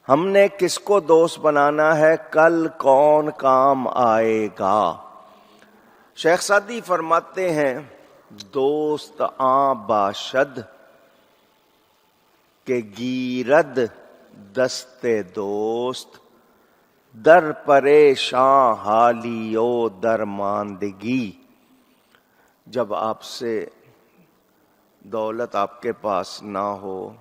ہم نے کس کو دوست بنانا ہے، کل کون کام آئے گا۔ شیخ سعدی فرماتے ہیں دوست آں باشد کہ گیرد دست دوست، در پریشاں حالی و درماندگی۔ جب آپ سے دولت آپ کے پاس نہ ہو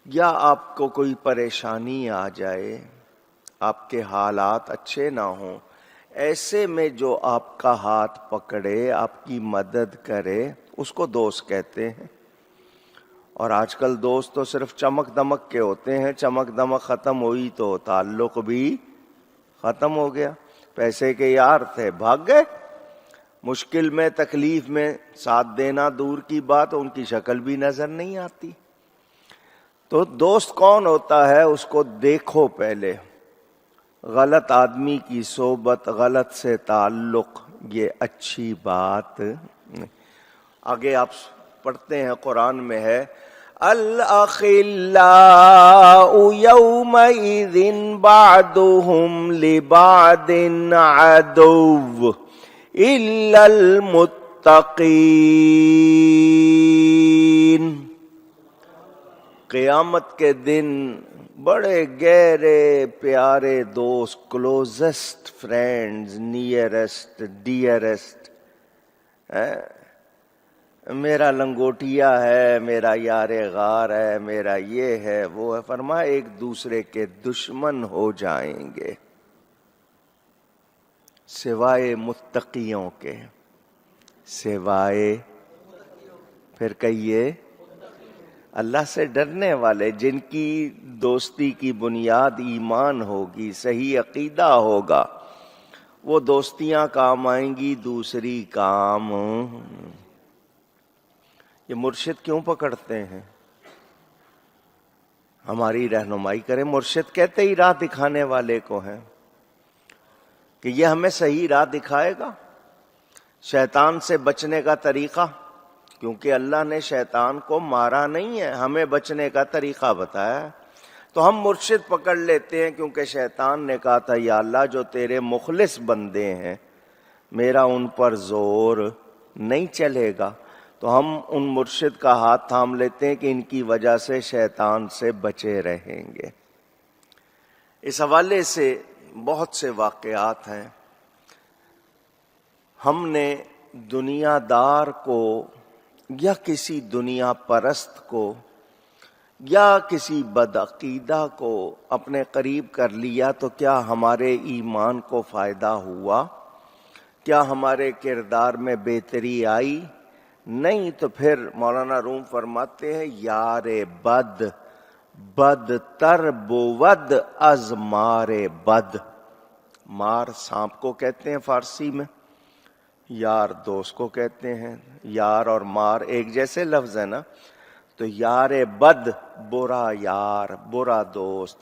یا آپ کو کوئی پریشانی آ جائے، آپ کے حالات اچھے نہ ہوں، ایسے میں جو آپ کا ہاتھ پکڑے، آپ کی مدد کرے، اس کو دوست کہتے ہیں۔ اور آج کل دوست تو صرف چمک دمک کے ہوتے ہیں، چمک دمک ختم ہوئی تو تعلق بھی ختم ہو گیا۔ پیسے کے یار تھے، بھاگ گئے، مشکل میں تکلیف میں ساتھ دینا دور کی بات، ان کی شکل بھی نظر نہیں آتی۔ تو دوست کون ہوتا ہے، اس کو دیکھو پہلے۔ غلط آدمی کی صحبت، غلط سے تعلق، یہ اچھی بات نہیں۔ آگے آپ پڑھتے ہیں، قرآن میں ہے الْأَخِلَّاءُ يَوْمَئِذٍ بَعْضُهُمْ لِبَعْضٍ عَدُوٌّ إِلَّا الْمُتَّقِينَ۔ قیامت کے دن بڑے گہرے پیارے دوست، کلوزسٹ فرینڈز، نیئرسٹ، ڈیئرسٹ، میرا لنگوٹیا ہے، میرا یار غار ہے، میرا یہ ہے وہ ہے، فرمایا ایک دوسرے کے دشمن ہو جائیں گے سوائے متقیوں کے، سوائے، پھر کہیے اللہ سے ڈرنے والے، جن کی دوستی کی بنیاد ایمان ہوگی، صحیح عقیدہ ہوگا، وہ دوستیاں کام آئیں گی، دوسری کام۔ یہ مرشد کیوں پکڑتے ہیں؟ ہماری رہنمائی کرے۔ مرشد کہتے ہی راہ دکھانے والے کو ہیں کہ یہ ہمیں صحیح راہ دکھائے گا، شیطان سے بچنے کا طریقہ، کیونکہ اللہ نے شیطان کو مارا نہیں ہے، ہمیں بچنے کا طریقہ بتایا ہے۔ تو ہم مرشد پکڑ لیتے ہیں، کیونکہ شیطان نے کہا تھا یا اللہ جو تیرے مخلص بندے ہیں میرا ان پر زور نہیں چلے گا، تو ہم ان مرشد کا ہاتھ تھام لیتے ہیں کہ ان کی وجہ سے شیطان سے بچے رہیں گے۔ اس حوالے سے بہت سے واقعات ہیں۔ ہم نے دنیا دار کو یا کسی دنیا پرست کو یا کسی بدعقیدہ کو اپنے قریب کر لیا تو کیا ہمارے ایمان کو فائدہ ہوا؟ کیا ہمارے کردار میں بہتری آئی؟ نہیں۔ تو پھر مولانا روم فرماتے ہیں یار بد بد تر بود از مار بد۔ مار سانپ کو کہتے ہیں فارسی میں، یار دوست کو کہتے ہیں۔ یار اور مار ایک جیسے لفظ ہے نا، تو یار بد برا یار، برا دوست،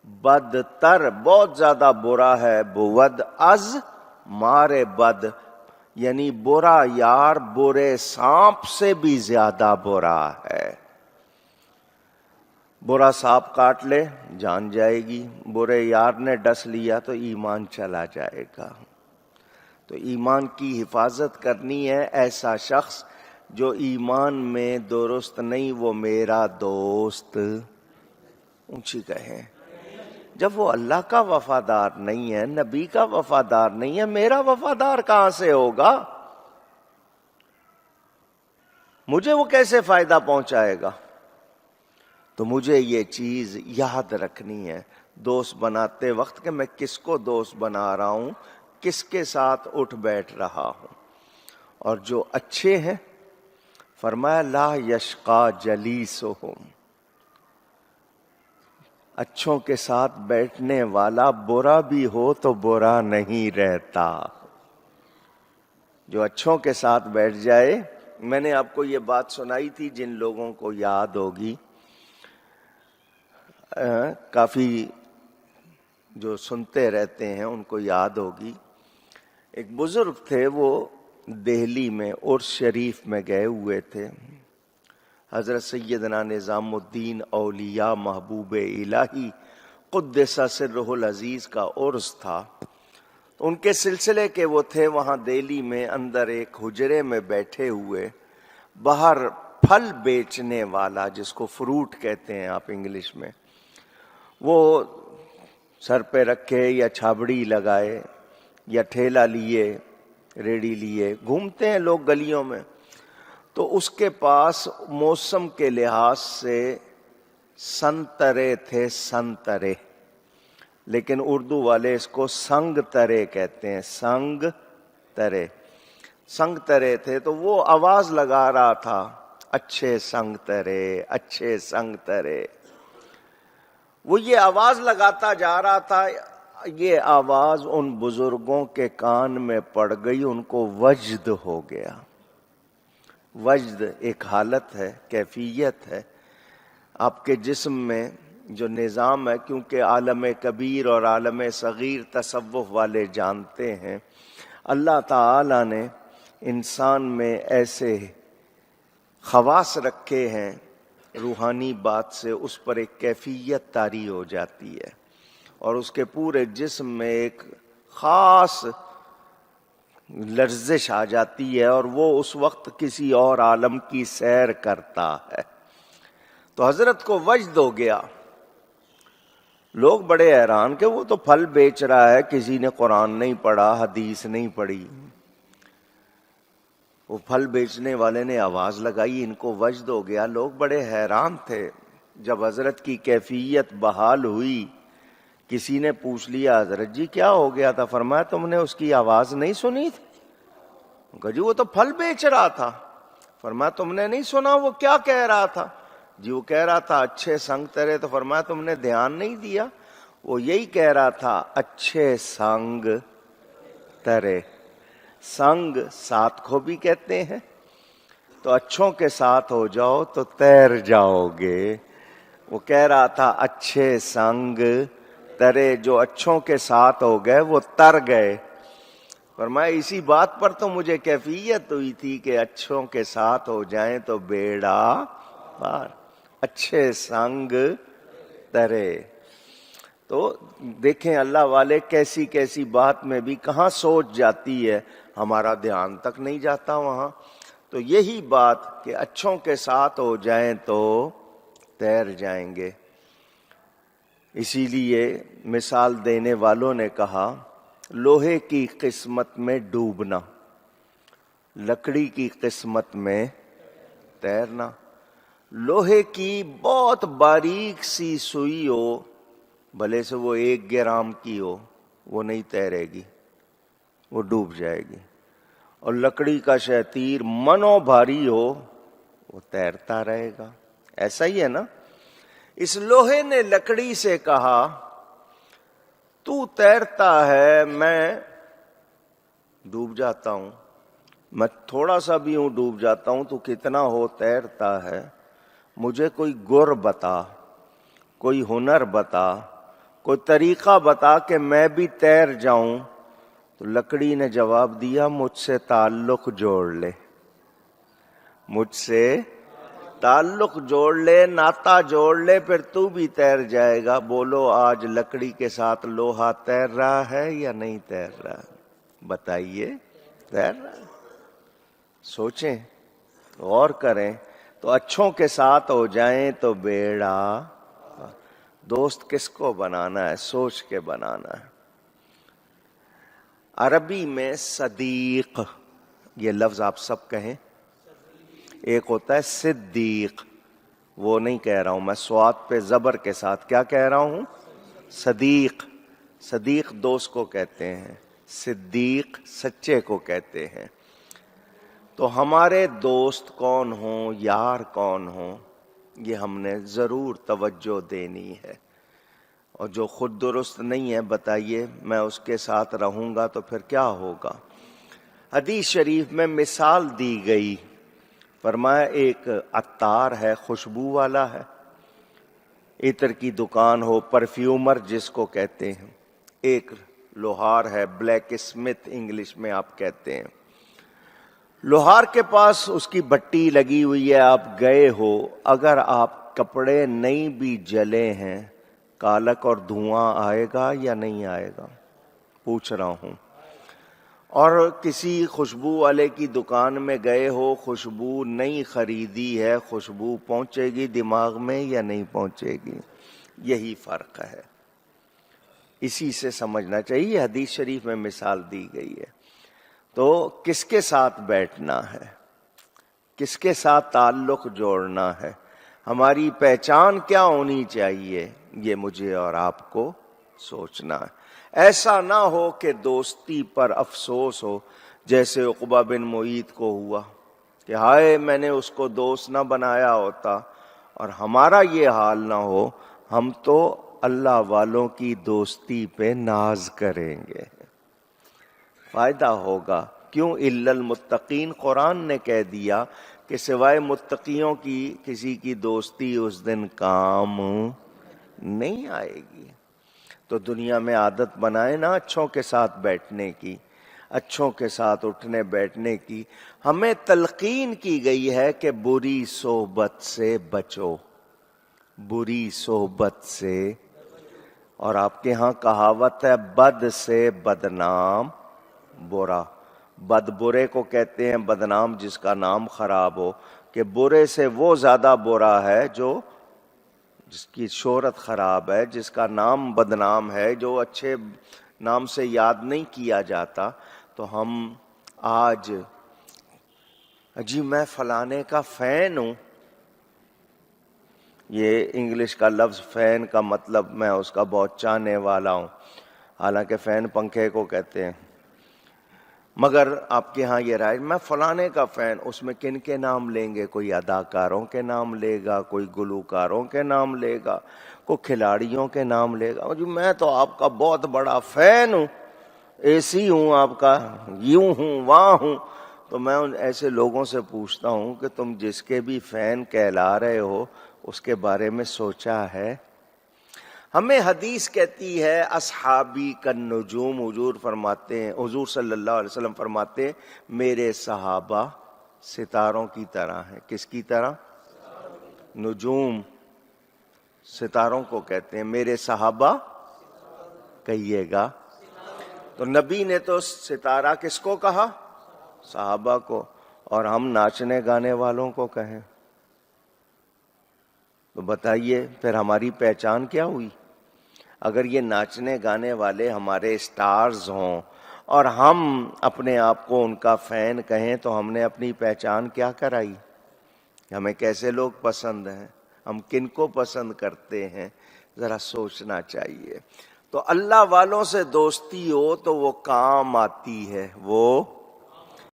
بد تر بہت زیادہ برا ہے، بود از مار بد، یعنی برا یار برے سانپ سے بھی زیادہ برا ہے۔ برا سانپ کاٹ لے جان جائے گی، برے یار نے ڈس لیا تو ایمان چلا جائے گا۔ تو ایمان کی حفاظت کرنی ہے۔ ایسا شخص جو ایمان میں درست نہیں وہ میرا دوست اونچی کہیں۔ جب وہ اللہ کا وفادار نہیں ہے، نبی کا وفادار نہیں ہے، میرا وفادار کہاں سے ہوگا؟ مجھے وہ کیسے فائدہ پہنچائے گا؟ تو مجھے یہ چیز یاد رکھنی ہے دوست بناتے وقت کہ میں کس کو دوست بنا رہا ہوں، کس کے ساتھ اٹھ بیٹھ رہا ہوں۔ اور جو اچھے ہیں، فرمایا لا یشقا جلیسہم، اچھوں کے ساتھ بیٹھنے والا برا بھی ہو تو برا نہیں رہتا۔ جو اچھوں کے ساتھ بیٹھ جائے، میں نے آپ کو یہ بات سنائی تھی، جن لوگوں کو یاد ہوگی، کافی جو سنتے رہتے ہیں ان کو یاد ہوگی۔ ایک بزرگ تھے، وہ دہلی میں عرس شریف میں گئے ہوئے تھے، حضرت سیدنا نظام الدین اولیاء محبوب الہی قدس سرہ العزیز کا عرس تھا. ان کے سلسلے کے وہ تھے وہاں دہلی میں اندر ایک حجرے میں بیٹھے ہوئے. باہر پھل بیچنے والا، جس کو فروٹ کہتے ہیں آپ انگلش میں، وہ سر پہ رکھے یا چھابڑی لگائے یا ٹھیلا لیے، ریڑی لیے گھومتے ہیں لوگ گلیوں میں. تو اس کے پاس موسم کے لحاظ سے سنترے تھے، سنترے، لیکن اردو والے اس کو سنگ ترے کہتے ہیں. سنگ ترے، سنگ ترے تھے. تو وہ آواز لگا رہا تھا، اچھے سنگ ترے، اچھے سنگ ترے. وہ یہ آواز لگاتا جا رہا تھا. یہ آواز ان بزرگوں کے کان میں پڑ گئی، ان کو وجد ہو گیا. وجد ایک حالت ہے، کیفیت ہے آپ کے جسم میں جو نظام ہے. کیونکہ عالم کبیر اور عالم صغیر تصوف والے جانتے ہیں اللہ تعالی نے انسان میں ایسے خواص رکھے ہیں، روحانی بات سے اس پر ایک کیفیت طاری ہو جاتی ہے اور اس کے پورے جسم میں ایک خاص لرزش آ جاتی ہے اور وہ اس وقت کسی اور عالم کی سیر کرتا ہے. تو حضرت کو وجد ہو گیا. لوگ بڑے حیران کہ وہ تو پھل بیچ رہا ہے، کسی نے قرآن نہیں پڑھا، حدیث نہیں پڑھی. وہ پھل بیچنے والے نے آواز لگائی، ان کو وجد ہو گیا. لوگ بڑے حیران تھے. جب حضرت کی کیفیت بحال ہوئی، کسی نے پوچھ لیا حضرت جی کیا ہو گیا تھا؟ فرمایا تم نے اس کی آواز نہیں سنی تھی؟ کہا جی وہ تو پھل بیچ رہا تھا. فرمایا تم نے نہیں سنا وہ کیا کہہ رہا تھا؟ جی وہ کہہ رہا تھا اچھے سنگ ترے. تو فرمایا تم نے دھیان نہیں دیا؟ وہ یہی کہہ رہا تھا اچھے سنگ ترے. سنگ ساتھ کو بھی کہتے ہیں، تو اچھوں کے ساتھ ہو جاؤ تو تیر جاؤ گے. وہ کہہ رہا تھا اچھے سنگ ترے، جو اچھوں کے ساتھ ہو گئے وہ تر گئے. فرمایا اسی بات پر تو مجھے کیفیت ہوئی تھی کہ اچھوں کے ساتھ ہو جائیں تو بیڑا پار. اچھے سنگ ترے. تو دیکھیں اللہ والے کیسی کیسی بات میں بھی کہاں سوچ جاتی ہے، ہمارا دھیان تک نہیں جاتا وہاں. تو یہی بات کہ اچھوں کے ساتھ ہو جائیں تو تیر جائیں گے. اسی لیے مثال دینے والوں نے کہا لوہے کی قسمت میں ڈوبنا، لکڑی کی قسمت میں تیرنا. لوہے کی بہت باریک سی سوئی ہو، بھلے سے وہ 1 گرام کی ہو، وہ نہیں تیرے گی، وہ ڈوب جائے گی. اور لکڑی کا شتیر منو بھاری ہو، وہ تیرتا رہے گا. ایسا ہی ہے نا. اس لوہے نے لکڑی سے کہا تو تیرتا ہے، میں ڈوب جاتا ہوں. میں تھوڑا سا بھی ہوں ڈوب جاتا ہوں، تو کتنا ہو تیرتا ہے. مجھے کوئی گر بتا، کوئی ہنر بتا، کوئی طریقہ بتا کہ میں بھی تیر جاؤں. تو لکڑی نے جواب دیا مجھ سے تعلق جوڑ لے، مجھ سے تعلق جوڑ لے، ناتا جوڑ لے، پھر تو بھی تیر جائے گا. بولو آج لکڑی کے ساتھ لوہا تیر رہا ہے یا نہیں تیر رہا؟ بتائیے. تیر رہا ہے. سوچیں، غور کریں. تو اچھوں کے ساتھ ہو جائیں تو بیڑا. دوست کس کو بنانا ہے؟ سوچ کے بنانا ہے. عربی میں صدیق، یہ لفظ آپ سب کہیں. ایک ہوتا ہے صدیق، وہ نہیں کہہ رہا ہوں میں، سواد پہ زبر کے ساتھ کیا کہہ رہا ہوں؟ صدیق. صدیق دوست کو کہتے ہیں، صدیق سچے کو کہتے ہیں. تو ہمارے دوست کون ہوں، یار کون ہوں، یہ ہم نے ضرور توجہ دینی ہے. اور جو خود درست نہیں ہے بتائیے میں اس کے ساتھ رہوں گا تو پھر کیا ہوگا. حدیث شریف میں مثال دی گئی، فرمایا ایک عطار ہے، خوشبو والا ہے، عطر کی دکان ہو، پرفیومر جس کو کہتے ہیں. ایک لوہار ہے، بلیک اسمتھ انگلش میں آپ کہتے ہیں. لوہار کے پاس اس کی بھٹی لگی ہوئی ہے، آپ گئے ہو، اگر آپ کپڑے نہیں بھی جلے ہیں کالک اور دھواں آئے گا یا نہیں آئے گا؟ پوچھ رہا ہوں۔ اور کسی خوشبو والے کی دکان میں گئے ہو، خوشبو نہیں خریدی ہے، خوشبو پہنچے گی دماغ میں یا نہیں پہنچے گی؟ یہی فرق ہے، اسی سے سمجھنا چاہیے۔ حدیث شریف میں مثال دی گئی ہے۔ تو کس کے ساتھ بیٹھنا ہے، کس کے ساتھ تعلق جوڑنا ہے، ہماری پہچان کیا ہونی چاہیے، یہ مجھے اور آپ کو سوچنا ہے۔ ایسا نہ ہو کہ دوستی پر افسوس ہو، جیسے عقبہ بن معیط کو ہوا کہ ہائے میں نے اس کو دوست نہ بنایا ہوتا، اور ہمارا یہ حال نہ ہو، ہم تو اللہ والوں کی دوستی پہ ناز کریں گے، فائدہ ہوگا۔ کیوں؟ الا المتقین، قرآن نے کہہ دیا کہ سوائے متقیوں کی کسی کی دوستی اس دن کام نہیں آئے گی۔ تو دنیا میں عادت بنائے نا اچھوں کے ساتھ بیٹھنے کی، اچھوں کے ساتھ اٹھنے بیٹھنے کی۔ ہمیں تلقین کی گئی ہے کہ بری صحبت سے بچو، بری صحبت سے، اور آپ کے ہاں کہاوت ہے بد سے بدنام برا۔ بد برے کو کہتے ہیں، بدنام جس کا نام خراب ہو، کہ برے سے وہ زیادہ برا ہے جو جس کی شہرت خراب ہے، جس کا نام بدنام ہے، جو اچھے نام سے یاد نہیں کیا جاتا۔ تو ہم آج جی میں فلانے کا فین ہوں، یہ انگلش کا لفظ فین کا مطلب میں اس کا بہت چاہنے والا ہوں، حالانکہ فین پنکھے کو کہتے ہیں، مگر آپ کے ہاں یہ رائے میں فلانے کا فین، اس میں کن کے نام لیں گے؟ کوئی اداکاروں کے نام لے گا، کوئی گلوکاروں کے نام لے گا، کوئی کھلاڑیوں کے نام لے گا۔ جی میں تو آپ کا بہت بڑا فین ہوں، ایسی ہوں آپ کا، یوں ہوں وہاں ہوں۔ تو میں ان ایسے لوگوں سے پوچھتا ہوں کہ تم جس کے بھی فین کہلا رہے ہو اس کے بارے میں سوچا ہے؟ ہمیں حدیث کہتی ہے اصحابی کالنجوم، حضور فرماتے ہیں، حضور صلی اللہ علیہ وسلم فرماتے ہیں میرے صحابہ ستاروں کی طرح ہیں۔ کس کی طرح؟ نجوم ستاروں کو کہتے ہیں، میرے صحابہ کہیے گا۔ تو نبی نے تو ستارہ کس کو کہا؟ صحابہ کو، اور ہم ناچنے گانے والوں کو کہیں تو بتائیے پھر ہماری پہچان کیا ہوئی؟ اگر یہ ناچنے گانے والے ہمارے سٹارز ہوں اور ہم اپنے آپ کو ان کا فین کہیں تو ہم نے اپنی پہچان کیا کرائی؟ ہمیں کیسے لوگ پسند ہیں، ہم کن کو پسند کرتے ہیں، ذرا سوچنا چاہیے۔ تو اللہ والوں سے دوستی ہو تو وہ کام آتی ہے، وہ